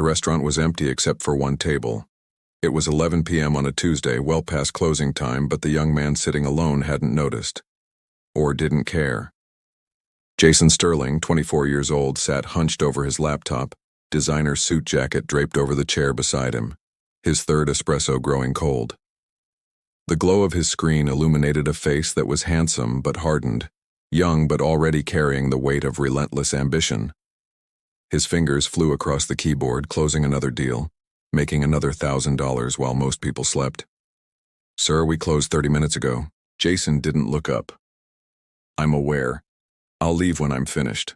The restaurant was empty except for one table. It was 11 p.m. on a Tuesday, well past closing time, but the young man sitting alone hadn't noticed. Or didn't care. Jason Sterling, 24 years old, sat hunched over his laptop, designer suit jacket draped over the chair beside him, his third espresso growing cold. The glow of his screen illuminated a face that was handsome but hardened, young but already carrying the weight of relentless ambition. His fingers flew across the keyboard, closing another deal, making another $1,000 while most people slept. "Sir, we closed 30 minutes ago." Jason didn't look up. "I'm aware. I'll leave when I'm finished.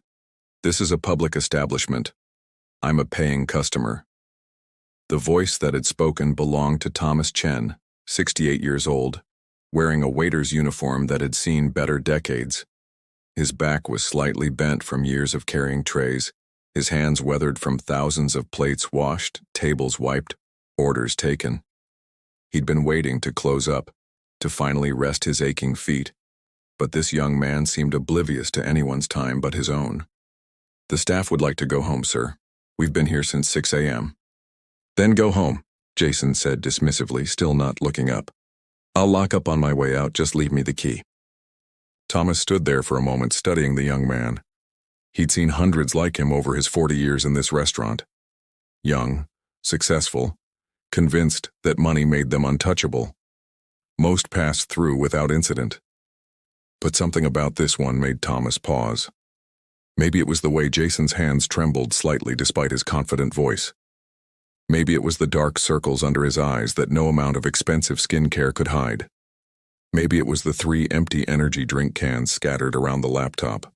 This is a public establishment. I'm a paying customer." The voice that had spoken belonged to Thomas Chen, 68 years old, wearing a waiter's uniform that had seen better decades. His back was slightly bent from years of carrying trays, his hands weathered from thousands of plates washed, tables wiped, orders taken. He'd been waiting to close up, to finally rest his aching feet, but this young man seemed oblivious to anyone's time but his own. "The staff would like to go home, sir. We've been here since 6 a.m. "Then go home," Jason said dismissively, still not looking up. "I'll lock up on my way out, just leave me the key." Thomas stood there for a moment studying the young man. He'd seen hundreds like him over his 40 years in this restaurant. Young, successful, convinced that money made them untouchable. Most passed through without incident. But something about this one made Thomas pause. Maybe it was the way Jason's hands trembled slightly despite his confident voice. Maybe it was the dark circles under his eyes that no amount of expensive skincare could hide. Maybe it was the 3 empty energy drink cans scattered around the laptop.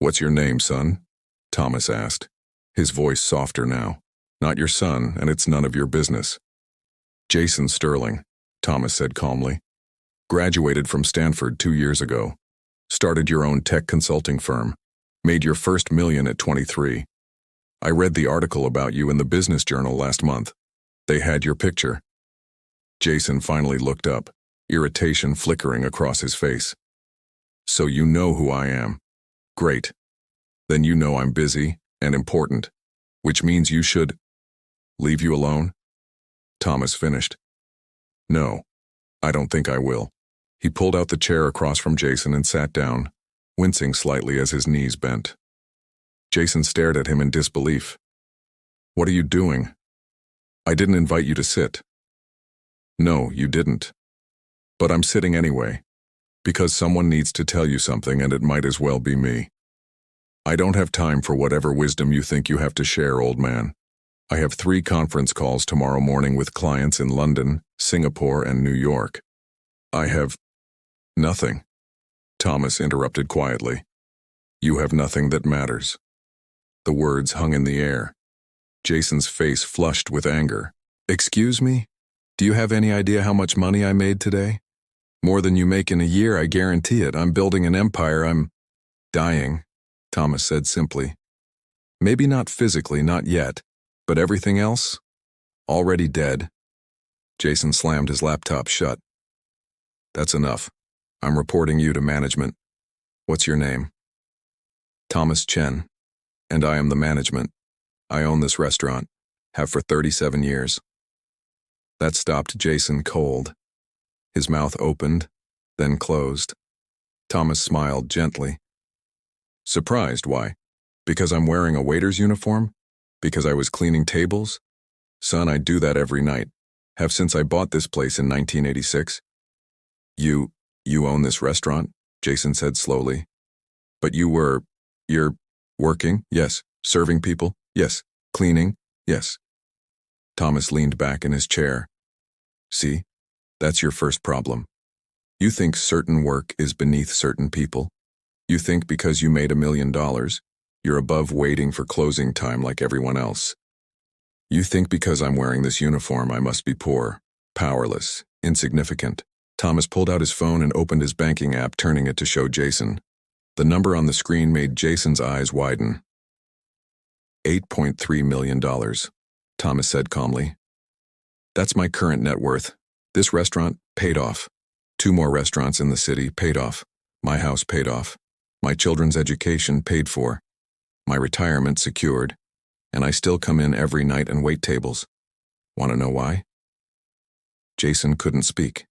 "What's your name, son?" Thomas asked, his voice softer now. "Not your son, and it's none of your business." "Jason Sterling," Thomas said calmly. "Graduated from Stanford 2 years ago. Started your own tech consulting firm. Made your first million at 23. I read the article about you in the Business Journal last month. They had your picture." Jason finally looked up, irritation flickering across his face. "So you know who I am. Great. Then you know I'm busy and important, which means you should—" "Leave you alone?" Thomas finished. "No, I don't think I will." He pulled out the chair across from Jason and sat down, wincing slightly as his knees bent. Jason stared at him in disbelief. "What are you doing? I didn't invite you to sit." "No, you didn't. But I'm sitting anyway, because someone needs to tell you something, and it might as well be me. I don't have time for whatever wisdom you think you have to share, old man. I have 3 conference calls tomorrow morning with clients in London, Singapore, and New York. I have—" "Nothing," Thomas interrupted quietly. "You have nothing that matters." The words hung in the air. Jason's face flushed with anger. "Excuse me? Do you have any idea how much money I made today? More than you make in a year, I guarantee it. I'm building an empire. I'm dying," Thomas said simply. "Maybe not physically, not yet, but everything else? Already dead." Jason slammed his laptop shut. "That's enough. I'm reporting you to management. What's your name?" "Thomas Chen. And I am the management. I own this restaurant. Have for 37 years. That stopped Jason cold. His mouth opened, then closed. Thomas smiled gently. "Surprised, why? Because I'm wearing a waiter's uniform? Because I was cleaning tables? Son, I do that every night. Have since I bought this place in 1986. You own this restaurant?" Jason said slowly. "But you're working? Yes. Serving people? Yes. Cleaning? Yes." Thomas leaned back in his chair. "See, that's your first problem. You think certain work is beneath certain people. You think because you made $1 million, you're above waiting for closing time like everyone else. You think because I'm wearing this uniform, I must be poor, powerless, insignificant." Thomas pulled out his phone and opened his banking app, turning it to show Jason. The number on the screen made Jason's eyes widen. $8.3 million, Thomas said calmly. "That's my current net worth. This restaurant, paid off. 2 more restaurants in the city, paid off. My house, paid off. My children's education, paid for. My retirement, secured. and I still come in every night and wait tables. Want to know why? Jason couldn't speak.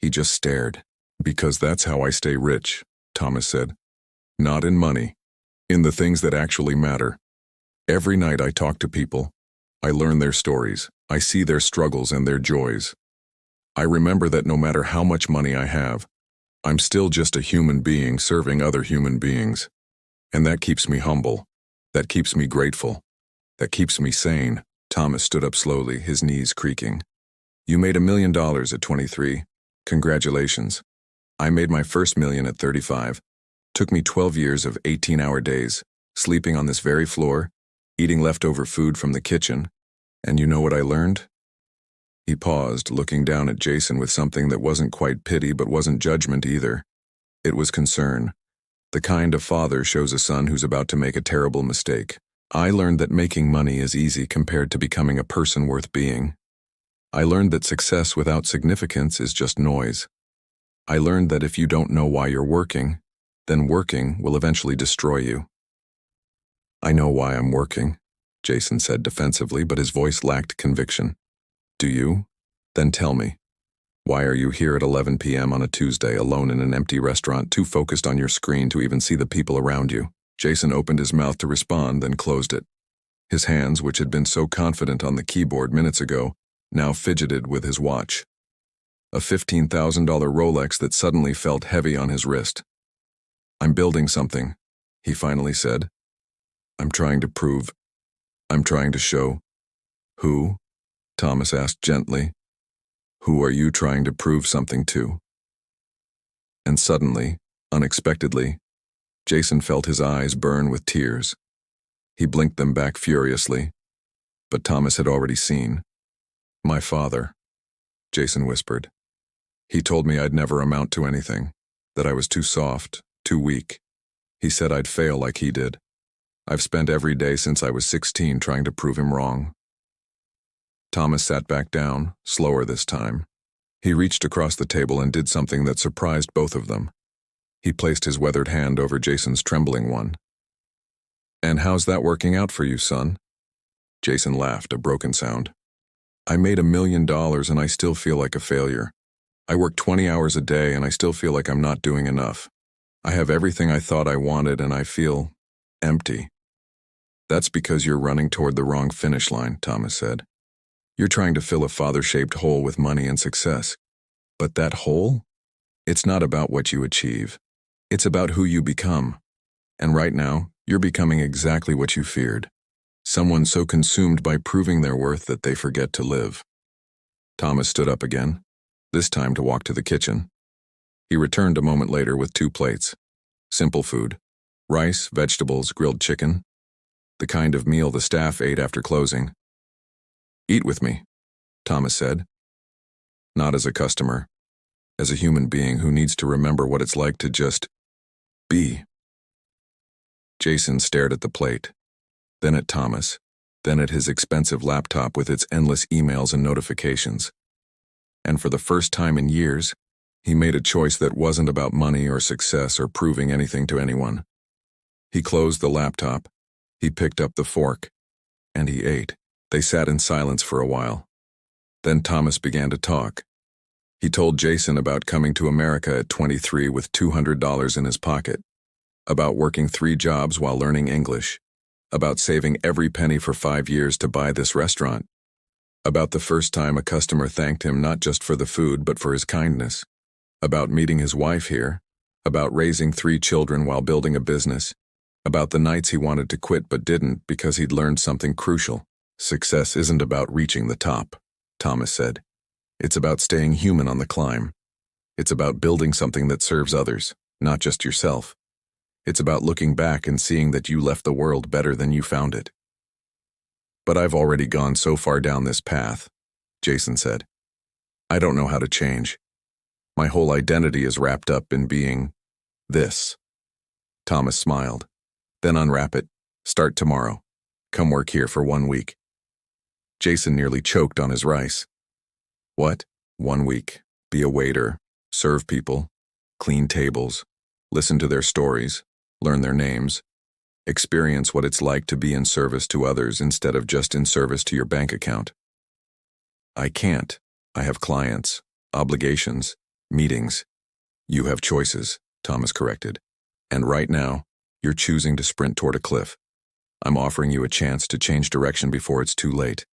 He just stared. Because that's how I stay rich, Thomas said. Not in money. In the things that actually matter. Every night I talk to people. I learn their stories. I see their struggles and their joys. I remember that no matter how much money I have, I'm still just a human being serving other human beings. And that keeps me humble. That keeps me grateful. That keeps me sane. Thomas stood up slowly, his knees creaking. You made $1 million at 23. Congratulations. I made my first million at 35. Took me 12 years of 18-hour days, sleeping on this very floor, eating leftover food from the kitchen. And you know what I learned? He paused, looking down at Jason with something that wasn't quite pity but wasn't judgment either. It was concern. The kind of father shows a son who's about to make a terrible mistake. I learned that making money is easy compared to becoming a person worth being. I learned that success without significance is just noise. I learned that if you don't know why you're working, then working will eventually destroy you. I know why I'm working, Jason said defensively, but his voice lacked conviction. Do you? Then tell me. Why are you here at 11 p.m. on a Tuesday alone in an empty restaurant, too focused on your screen to even see the people around you? Jason opened his mouth to respond, then closed it. His hands, which had been so confident on the keyboard minutes ago, now fidgeted with his watch. A $15,000 Rolex that suddenly felt heavy on his wrist. I'm building something, he finally said. I'm trying to prove. I'm trying to show. Who? Thomas asked gently. Who are you trying to prove something to? And suddenly, unexpectedly, Jason felt his eyes burn with tears. He blinked them back furiously, but Thomas had already seen. My father, Jason whispered. He told me I'd never amount to anything, that I was too soft, too weak. He said I'd fail like he did. I've spent every day since I was 16 trying to prove him wrong. Thomas sat back down, slower this time. He reached across the table and did something that surprised both of them. He placed his weathered hand over Jason's trembling one. And how's that working out for you, son? Jason laughed, a broken sound. I made $1 million and I still feel like a failure. I work 20 hours a day and I still feel like I'm not doing enough. I have everything I thought I wanted and I feel empty. That's because you're running toward the wrong finish line, Thomas said. You're trying to fill a father-shaped hole with money and success. But that hole? It's not about what you achieve. It's about who you become. And right now, you're becoming exactly what you feared. Someone so consumed by proving their worth that they forget to live. Thomas stood up again, this time to walk to the kitchen. He returned a moment later with 2 plates. Simple food. Rice, vegetables, grilled chicken. The kind of meal the staff ate after closing. Eat with me, Thomas said. Not as a customer, as a human being who needs to remember what it's like to just be. Jason stared at the plate, then at Thomas, then at his expensive laptop with its endless emails and notifications. And for the first time in years, he made a choice that wasn't about money or success or proving anything to anyone. He closed the laptop, he picked up the fork, and he ate. They sat in silence for a while. Then Thomas began to talk. He told Jason about coming to America at 23 with $200 in his pocket, about working 3 jobs while learning English, about saving every penny for 5 years to buy this restaurant, about the first time a customer thanked him not just for the food but for his kindness, about meeting his wife here, about raising 3 children while building a business, about the nights he wanted to quit but didn't because he'd learned something crucial. Success isn't about reaching the top, Thomas said. It's about staying human on the climb. It's about building something that serves others, not just yourself. It's about looking back and seeing that you left the world better than you found it. But I've already gone so far down this path, Jason said. I don't know how to change. My whole identity is wrapped up in being this. Thomas smiled. Then unwrap it. Start tomorrow. Come work here for 1 week. Jason nearly choked on his rice. What? 1 week. Be a waiter. Serve people. Clean tables. Listen to their stories. Learn their names. Experience what it's like to be in service to others instead of just in service to your bank account. I can't. I have clients, obligations, meetings. You have choices, Thomas corrected. And right now, you're choosing to sprint toward a cliff. I'm offering you a chance to change direction before it's too late.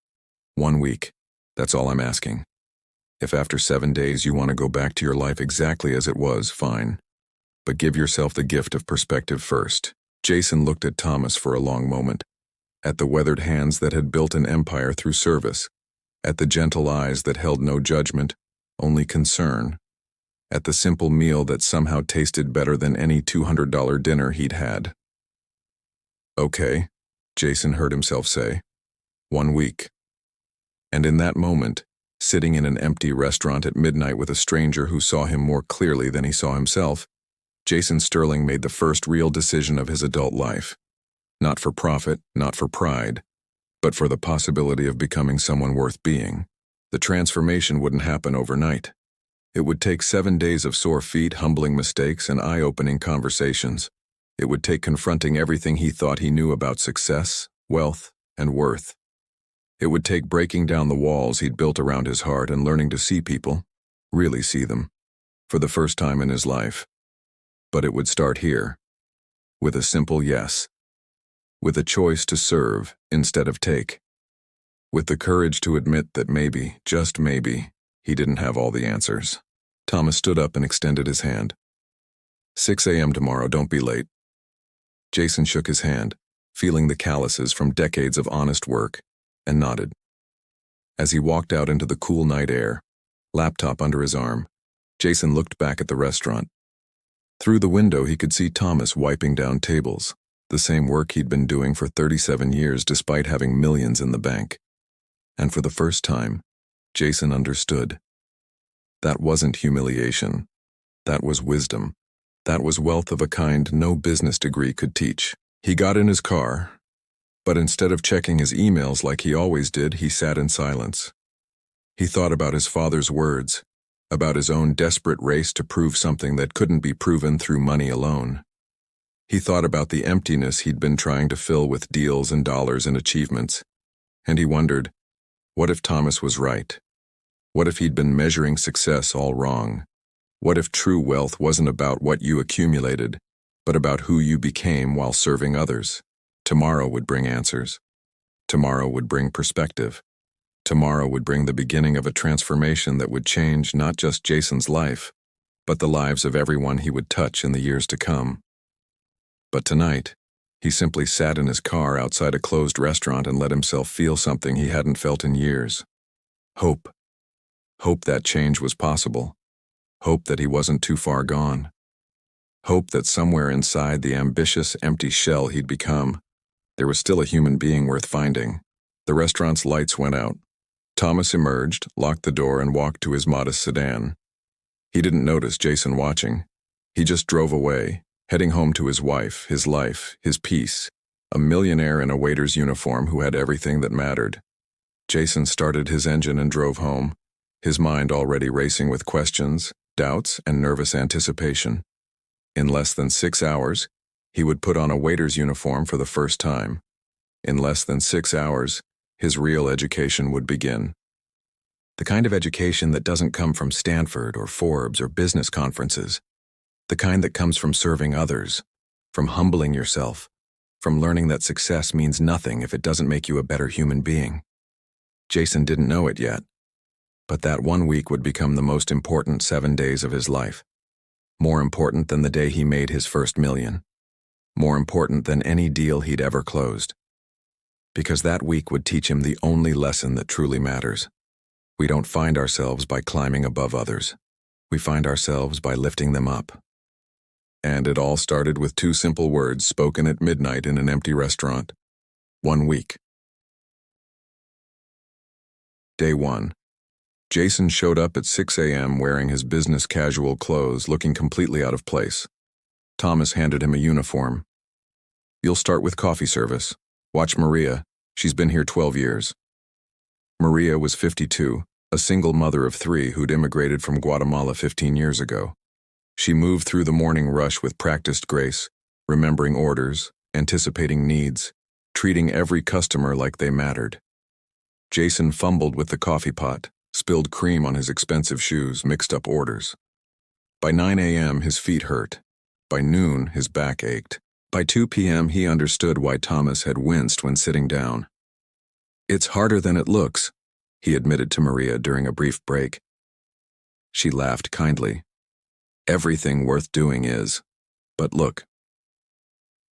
1 week. That's all I'm asking. If after 7 days you want to go back to your life exactly as it was, fine. But give yourself the gift of perspective first. Jason looked at Thomas for a long moment, at the weathered hands that had built an empire through service, at the gentle eyes that held no judgment, only concern, at the simple meal that somehow tasted better than any $200 dinner he'd had. Okay, Jason heard himself say. 1 week. And in that moment, sitting in an empty restaurant at midnight with a stranger who saw him more clearly than he saw himself, Jason Sterling made the first real decision of his adult life. Not for profit, not for pride, but for the possibility of becoming someone worth being. The transformation wouldn't happen overnight. It would take 7 days of sore feet, humbling mistakes, and eye-opening conversations. It would take confronting everything he thought he knew about success, wealth, and worth. It would take breaking down the walls he'd built around his heart and learning to see people, really see them, for the first time in his life. But it would start here, with a simple yes, with a choice to serve instead of take, with the courage to admit that maybe, just maybe, he didn't have all the answers. Thomas stood up and extended his hand. 6 a.m. tomorrow, don't be late. Jason shook his hand, feeling the calluses from decades of honest work, and nodded. As he walked out into the cool night air, laptop under his arm, Jason looked back at the restaurant. Through the window he could see Thomas wiping down tables, the same work he'd been doing for 37 years despite having millions in the bank. And for the first time, Jason understood. That wasn't humiliation. That was wisdom. That was wealth of a kind no business degree could teach. He got in his car, but instead of checking his emails like he always did, he sat in silence. He thought about his father's words, about his own desperate race to prove something that couldn't be proven through money alone. He thought about the emptiness he'd been trying to fill with deals and dollars and achievements. And he wondered, what if Thomas was right? What if he'd been measuring success all wrong? What if true wealth wasn't about what you accumulated, but about who you became while serving others? Tomorrow would bring answers. Tomorrow would bring perspective. Tomorrow would bring the beginning of a transformation that would change not just Jason's life, but the lives of everyone he would touch in the years to come. But tonight, he simply sat in his car outside a closed restaurant and let himself feel something he hadn't felt in years. Hope. Hope that change was possible. Hope that he wasn't too far gone. Hope that somewhere inside the ambitious, empty shell he'd become, there was still a human being worth finding. The restaurant's lights went out. Thomas emerged, locked the door, and walked to his modest sedan. He didn't notice Jason watching. He just drove away, heading home to his wife, his life, his peace, a millionaire in a waiter's uniform who had everything that mattered. Jason started his engine and drove home, his mind already racing with questions, doubts, and nervous anticipation. In less than 6 hours, he would put on a waiter's uniform for the first time. In less than 6 hours, his real education would begin. The kind of education that doesn't come from Stanford or Forbes or business conferences. The kind that comes from serving others, from humbling yourself, from learning that success means nothing if it doesn't make you a better human being. Jason didn't know it yet, but that 1 week would become the most important 7 days of his life. More important than the day he made his first million. More important than any deal he'd ever closed. Because that week would teach him the only lesson that truly matters. We don't find ourselves by climbing above others. We find ourselves by lifting them up. And it all started with 2 simple words spoken at midnight in an empty restaurant. 1 week. Day 1. Jason showed up at 6 a.m. wearing his business casual clothes, looking completely out of place. Thomas handed him a uniform. You'll start with coffee service. Watch Maria. She's been here 12 years. Maria was 52, a single mother of 3 who'd immigrated from Guatemala 15 years ago. She moved through the morning rush with practiced grace, remembering orders, anticipating needs, treating every customer like they mattered. Jason fumbled with the coffee pot, spilled cream on his expensive shoes, mixed up orders. By 9 a.m., his feet hurt. By noon, his back ached. By 2 p.m., he understood why Thomas had winced when sitting down. "It's harder than it looks," he admitted to Maria during a brief break. She laughed kindly. "Everything worth doing is. But look."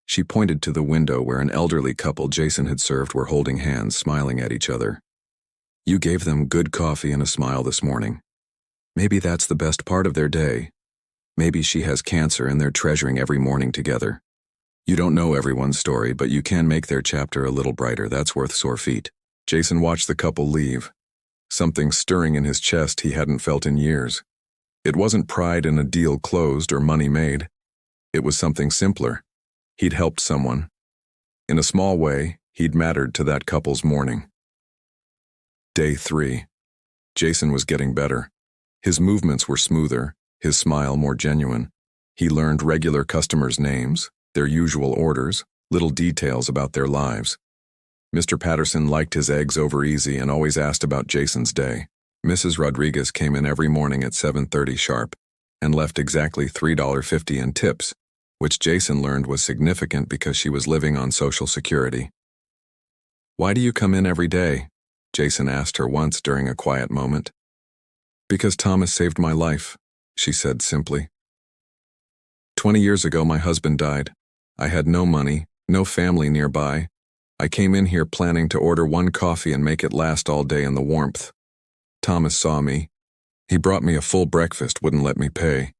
She pointed to the window where an elderly couple Jason had served were holding hands, smiling at each other. "You gave them good coffee and a smile this morning. Maybe that's the best part of their day. Maybe she has cancer and they're treasuring every morning together. You don't know everyone's story, but you can make their chapter a little brighter. That's worth sore feet." Jason watched the couple leave, something stirring in his chest he hadn't felt in years. It wasn't pride in a deal closed or money made. It was something simpler. He'd helped someone. In a small way, he'd mattered to that couple's morning. Day 3. Jason was getting better. His movements were smoother, his smile more genuine. He learned regular customers' names, their usual orders, little details about their lives. Mr. Patterson liked his eggs over easy and always asked about Jason's day. Mrs. Rodriguez came in every morning at 7:30 sharp and left exactly $3.50 in tips, which Jason learned was significant because she was living on Social Security. "Why do you come in every day?" Jason asked her once during a quiet moment. "Because Thomas saved my life," she said simply. 20 years ago, my husband died. I had no money, no family nearby. I came in here planning to order one coffee and make it last all day in the warmth. Thomas saw me. He brought me a full breakfast, wouldn't let me pay.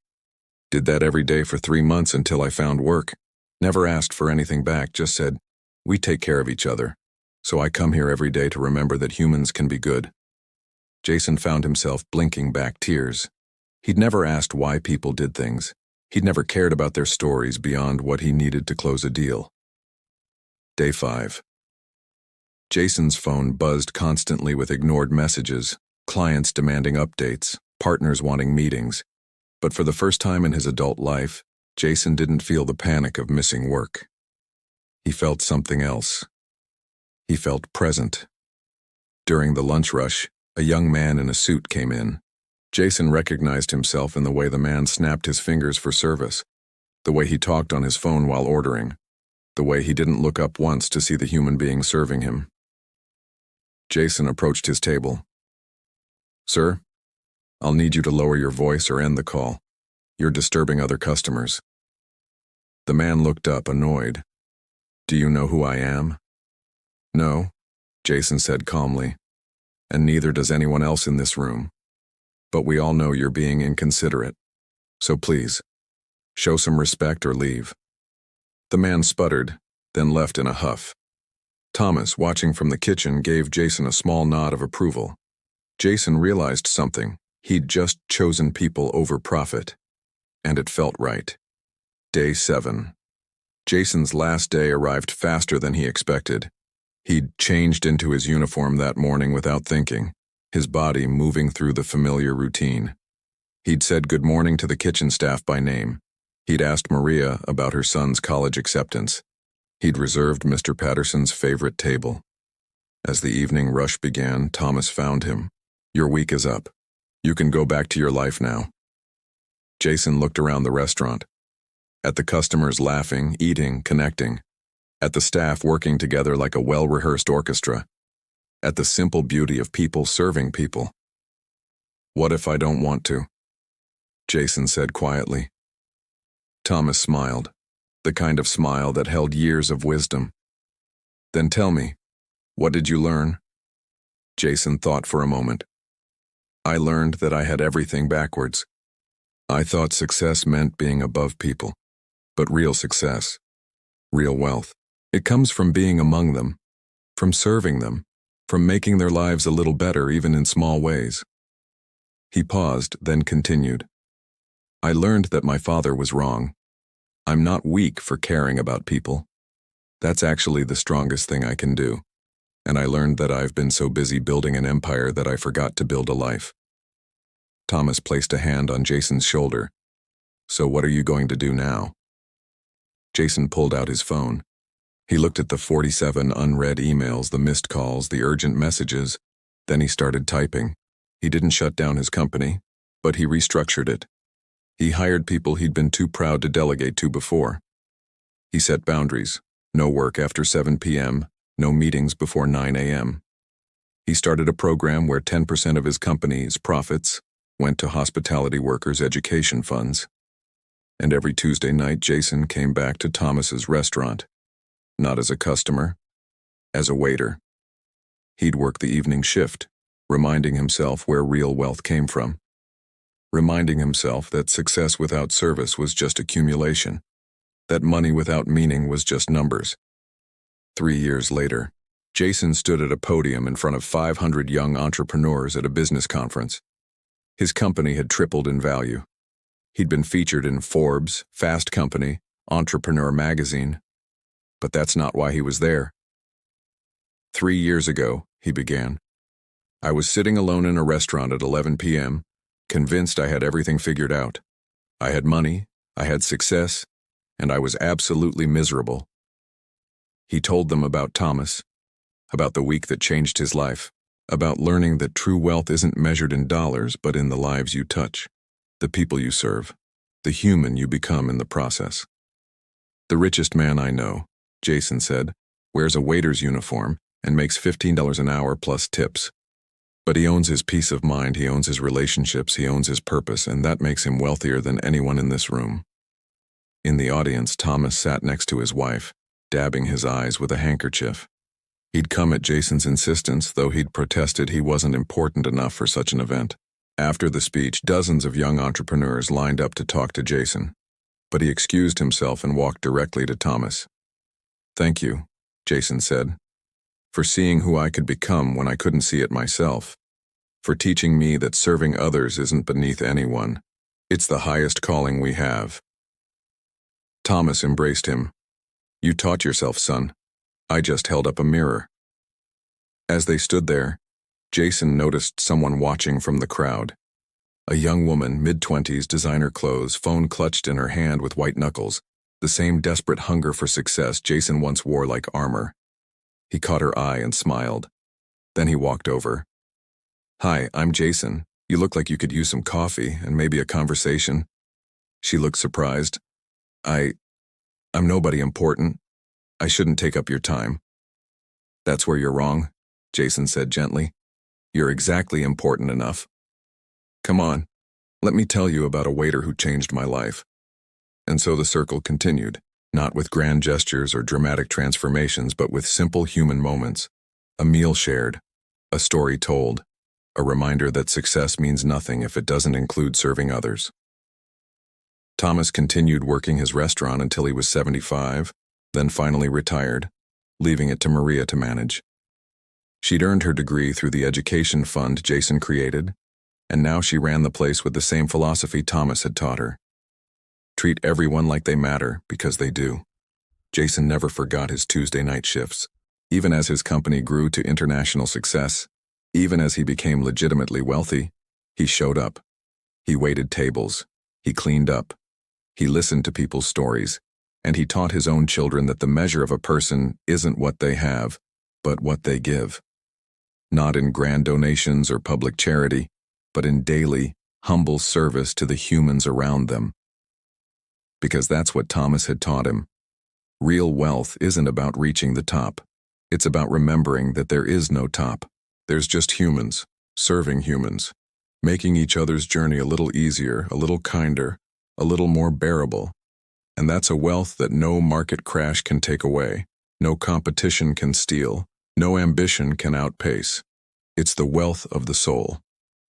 Did that every day for 3 months until I found work. Never asked for anything back, just said, we take care of each other. So I come here every day to remember that humans can be good. Jason found himself blinking back tears. He'd never asked why people did things. He'd never cared about their stories beyond what he needed to close a deal. Day 5. Jason's phone buzzed constantly with ignored messages, clients demanding updates, partners wanting meetings. But for the first time in his adult life, Jason didn't feel the panic of missing work. He felt something else. He felt present. During the lunch rush, a young man in a suit came in. Jason recognized himself in the way the man snapped his fingers for service, the way he talked on his phone while ordering, the way he didn't look up once to see the human being serving him. Jason approached his table. "Sir, I'll need you to lower your voice or end the call. You're disturbing other customers." The man looked up, annoyed. "Do you know who I am?" "No," Jason said calmly, "and neither does anyone else in this room. But we all know you're being inconsiderate. So please, show some respect or leave." The man sputtered, then left in a huff. Thomas, watching from the kitchen, gave Jason a small nod of approval. Jason realized something. He'd just chosen people over profit. And it felt right. Day 7. Jason's last day arrived faster than he expected. He'd changed into his uniform that morning without thinking, his body moving through the familiar routine. He'd said good morning to the kitchen staff by name. He'd asked Maria about her son's college acceptance. He'd reserved Mr. Patterson's favorite table. As the evening rush began, Thomas found him. "Your week is up. You can go back to your life now." Jason looked around the restaurant. At the customers laughing, eating, connecting. At the staff working together like a well-rehearsed orchestra. At the simple beauty of people serving people. "What if I don't want to?" Jason said quietly. Thomas smiled, the kind of smile that held years of wisdom. "Then tell me, what did you learn?" Jason thought for a moment. "I learned that I had everything backwards. I thought success meant being above people. But real success, real wealth, it comes from being among them, from serving them, from making their lives a little better even in small ways." He paused, then continued. "I learned that my father was wrong. I'm not weak for caring about people. That's actually the strongest thing I can do. And I learned that I've been so busy building an empire that I forgot to build a life." Thomas placed a hand on Jason's shoulder. "So what are you going to do now?" Jason pulled out his phone. He looked at the 47 unread emails, the missed calls, the urgent messages. Then he started typing. He didn't shut down his company, but he restructured it. He hired people he'd been too proud to delegate to before. He set boundaries. No work after 7 p.m., no meetings before 9 a.m. He started a program where 10% of his company's profits went to hospitality workers' education funds. And every Tuesday night, Jason came back to Thomas's restaurant, not as a customer, as a waiter. He'd work the evening shift, reminding himself where real wealth came from, reminding himself that success without service was just accumulation, that money without meaning was just numbers. 3 years later, Jason stood at a podium in front of 500 young entrepreneurs at a business conference. His company had tripled in value. He'd been featured in Forbes, Fast Company, Entrepreneur magazine. But that's not why he was there. 3 years ago, he began. I was sitting alone in a restaurant at 11 p.m., convinced I had everything figured out. I had money, I had success, and I was absolutely miserable. He told them about Thomas, about the week that changed his life, about learning that true wealth isn't measured in dollars but in the lives you touch, the people you serve, the human you become in the process. The richest man I know, Jason said, wears a waiter's uniform and makes $15 an hour plus tips. But he owns his peace of mind, he owns his relationships, he owns his purpose, and that makes him wealthier than anyone in this room. In the audience, Thomas sat next to his wife, dabbing his eyes with a handkerchief. He'd come at Jason's insistence, though he'd protested he wasn't important enough for such an event. After the speech, dozens of young entrepreneurs lined up to talk to Jason, but he excused himself and walked directly to Thomas. Thank you, Jason said, for seeing who I could become when I couldn't see it myself, for teaching me that serving others isn't beneath anyone. It's the highest calling we have. Thomas embraced him. You taught yourself, son. I just held up a mirror. As they stood there, Jason noticed someone watching from the crowd. A young woman, mid-20s, designer clothes, phone clutched in her hand with white knuckles, the same desperate hunger for success Jason once wore like armor. He caught her eye and smiled. Then he walked over. Hi, I'm Jason. You look like you could use some coffee and maybe a conversation. She looked surprised. I'm nobody important. I shouldn't take up your time. That's where you're wrong, Jason said gently. You're exactly important enough. Come on, let me tell you about a waiter who changed my life. And so the circle continued, not with grand gestures or dramatic transformations, but with simple human moments. A meal shared, a story told, a reminder that success means nothing if it doesn't include serving others. Thomas continued working his restaurant until he was 75, then finally retired, leaving it to Maria to manage. She'd earned her degree through the education fund Jason created, and now she ran the place with the same philosophy Thomas had taught her. Treat everyone like they matter, because they do. Jason never forgot his Tuesday night shifts. Even as his company grew to international success, even as he became legitimately wealthy, he showed up. He waited tables. He cleaned up. He listened to people's stories. And he taught his own children that the measure of a person isn't what they have, but what they give. Not in grand donations or public charity, but in daily, humble service to the humans around them. Because that's what Thomas had taught him. Real wealth isn't about reaching the top. It's about remembering that there is no top. There's just humans, serving humans, making each other's journey a little easier, a little kinder, a little more bearable. And that's a wealth that no market crash can take away, no competition can steal, no ambition can outpace. It's the wealth of the soul,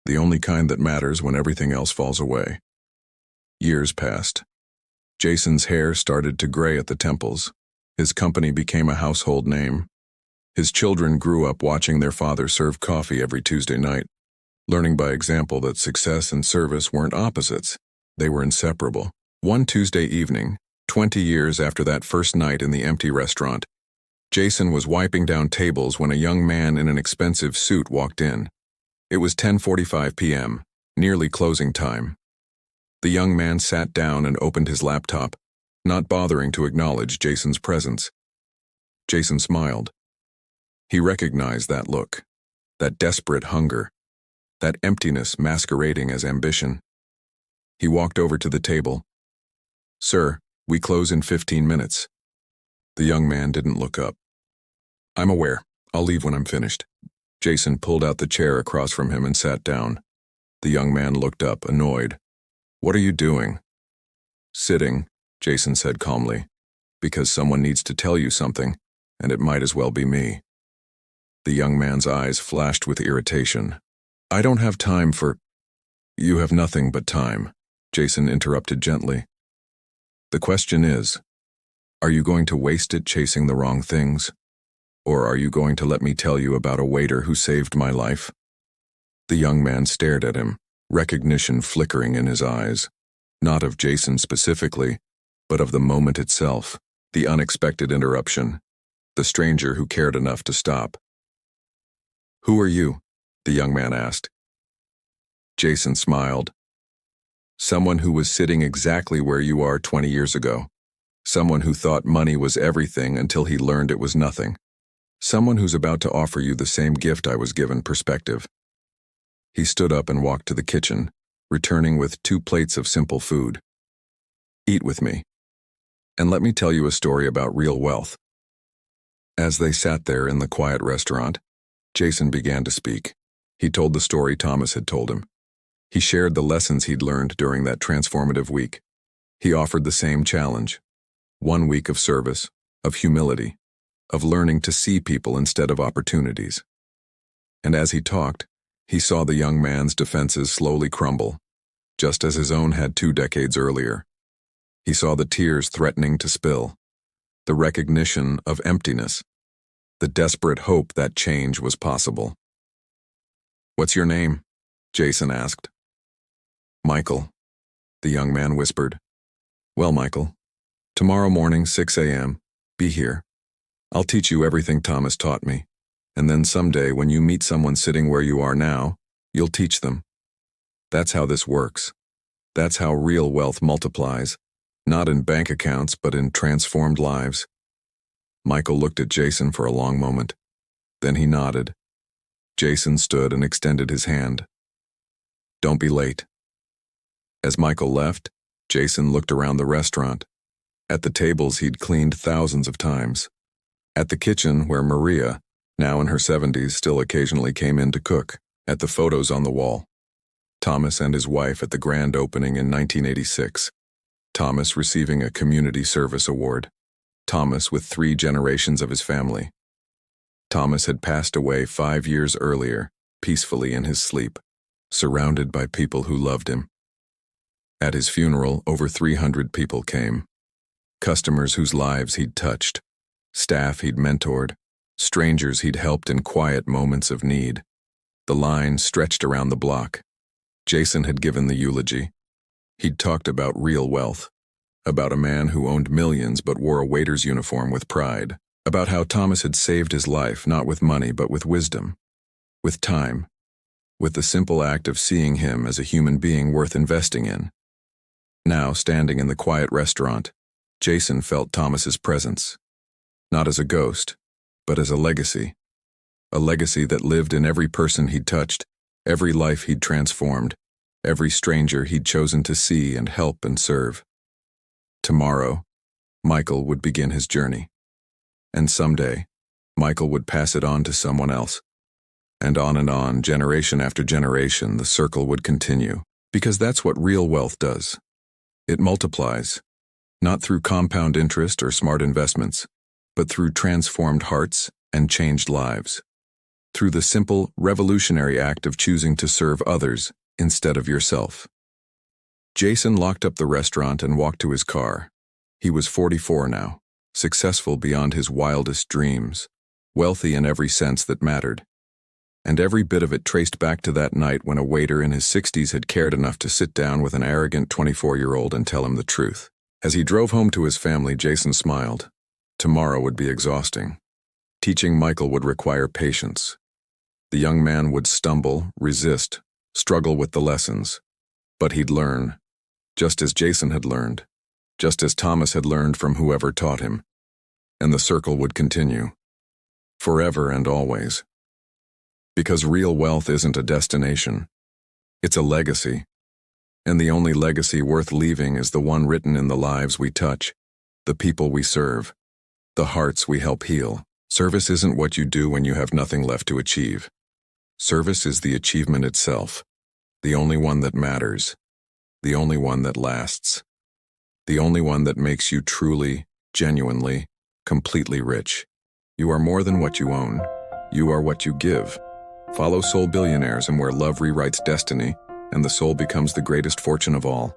the only kind that matters when everything else falls away. Years passed. Jason's hair started to gray at the temples. His company became a household name. His children grew up watching their father serve coffee every Tuesday night, learning by example that success and service weren't opposites. They were inseparable. One Tuesday evening, 20 years after that first night in the empty restaurant, Jason was wiping down tables when a young man in an expensive suit walked in. It was 10:45 p.m., nearly closing time. The young man sat down and opened his laptop, not bothering to acknowledge Jason's presence. Jason smiled. He recognized that look, that desperate hunger, that emptiness masquerading as ambition. He walked over to the table. "Sir, we close in 15 minutes. The young man didn't look up. "I'm aware. I'll leave when I'm finished." Jason pulled out the chair across from him and sat down. The young man looked up, annoyed. "What are you doing?" "Sitting," Jason said calmly, "because someone needs to tell you something, and it might as well be me." The young man's eyes flashed with irritation. "I don't have time for—" "You have nothing but time," Jason interrupted gently. "The question is, are you going to waste it chasing the wrong things? Or are you going to let me tell you about a waiter who saved my life?" The young man stared at him, recognition flickering in his eyes, not of Jason specifically, but of the moment itself, the unexpected interruption, the stranger who cared enough to stop. "Who are you?" the young man asked. Jason smiled. "Someone who was sitting exactly where you are 20 years ago. Someone who thought money was everything until he learned it was nothing. Someone who's about to offer you the same gift I was given, perspective." He stood up and walked to the kitchen, returning with 2 plates of simple food. "Eat with me, and let me tell you a story about real wealth." As they sat there in the quiet restaurant, Jason began to speak. He told the story Thomas had told him. He shared the lessons he'd learned during that transformative week. He offered the same challenge. 1 week of service, of humility, of learning to see people instead of opportunities. And as he talked, he saw the young man's defenses slowly crumble, just as his own had 2 decades earlier. He saw the tears threatening to spill, the recognition of emptiness, the desperate hope that change was possible. "What's your name?" Jason asked. "Michael," the young man whispered. "Well, Michael, tomorrow morning, 6 a.m., be here. I'll teach you everything Thomas taught me, and then someday when you meet someone sitting where you are now, you'll teach them. That's how this works. That's how real wealth multiplies, not in bank accounts but in transformed lives." Michael looked at Jason for a long moment. Then he nodded. Jason stood and extended his hand. "Don't be late." As Michael left, Jason looked around the restaurant. At the tables he'd cleaned thousands of times. At the kitchen where Maria, now in her 70s, still occasionally came in to cook. At the photos on the wall. Thomas and his wife at the grand opening in 1986. Thomas receiving a community service award. Thomas with 3 generations of his family. Thomas had passed away 5 years earlier, peacefully in his sleep, surrounded by people who loved him. At his funeral, over 300 people came. Customers whose lives he'd touched, staff he'd mentored, strangers he'd helped in quiet moments of need. The line stretched around the block. Jason had given the eulogy. He'd talked about real wealth, about a man who owned millions but wore a waiter's uniform with pride, about how Thomas had saved his life not with money but with wisdom, with time, with the simple act of seeing him as a human being worth investing in. Now, standing in the quiet restaurant, Jason felt Thomas's presence, not as a ghost, but as a legacy that lived in every person he'd touched, every life he'd transformed, every stranger he'd chosen to see and help and serve. Tomorrow, Michael would begin his journey. And someday, Michael would pass it on to someone else. And on, generation after generation, the circle would continue. Because that's what real wealth does. It multiplies, not through compound interest or smart investments, but through transformed hearts and changed lives. Through the simple, revolutionary act of choosing to serve others instead of yourself. Jason locked up the restaurant and walked to his car. He was 44 now, successful beyond his wildest dreams, wealthy in every sense that mattered. And every bit of it traced back to that night when a waiter in his 60s had cared enough to sit down with an arrogant 24-year-old and tell him the truth. As he drove home to his family, Jason smiled. Tomorrow would be exhausting. Teaching Michael would require patience. The young man would stumble, resist, struggle with the lessons. But he'd learn, just as Jason had learned, just as Thomas had learned from whoever taught him. and the circle would continue. Forever and always. Because real wealth isn't a destination. It's a legacy. And the only legacy worth leaving is the one written in the lives we touch, the people we serve, the hearts we help heal. Service isn't what you do when you have nothing left to achieve. Service is the achievement itself, the only one that matters, the only one that lasts, the only one that makes you truly, genuinely, completely rich. You are more than what you own. You are what you give. Follow Soul Billionaires and where love rewrites destiny and the soul becomes the greatest fortune of all.